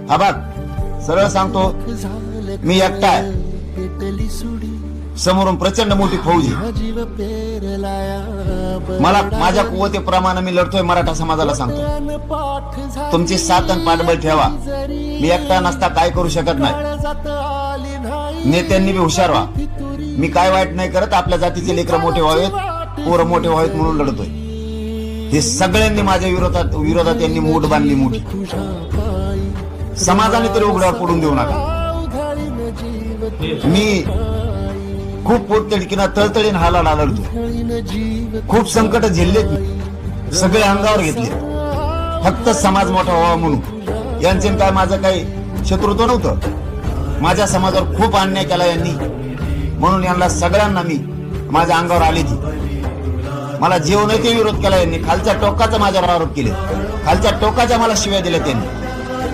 हा बघ, सरळ सांगतो, मी एकटा आहे. समोरून प्रचंड मोठी फौज आहे. मला माझ्या कुवतेप्रमाणे मी लढतोय. मराठा समाजाला सांगतो, तुमची साथ आणि पाठबळ ठेवा. मी एकटा नसता काय करू शकत नाही. नेत्यांनी बी हुशार व्हा. मी काय वाईट नाही करत. आपल्या जातीचे लेकरं मोठे व्हावेत, पोरं मोठे व्हावेत म्हणून लढतोय. हे सगळ्यांनी माझ्या विरोधात यांनी मूठ बांधली मोठी. समाजाने तरी उघड्यावर पडून देऊ नका. मी खूप पोटतिडकीनं तळतळीन हा लढा लढतो. खूप संकट झेललेत मी, सगळे अंगावर घेतले, फक्त समाज मोठा व्हावा म्हणून. यांचे काय माझं काही शत्रुत्व नव्हतं. माझ्या समाजावर खूप अन्याय केला यांनी, म्हणून यांना सगळ्यांना मी माझ्या अंगावर आली ती. मला जेवण ते विरोध केला यांनी. खालच्या टोकाचा माझ्यावर आरोप केले, खालच्या टोकाच्या मला शिव्या दिल्या त्यांनी.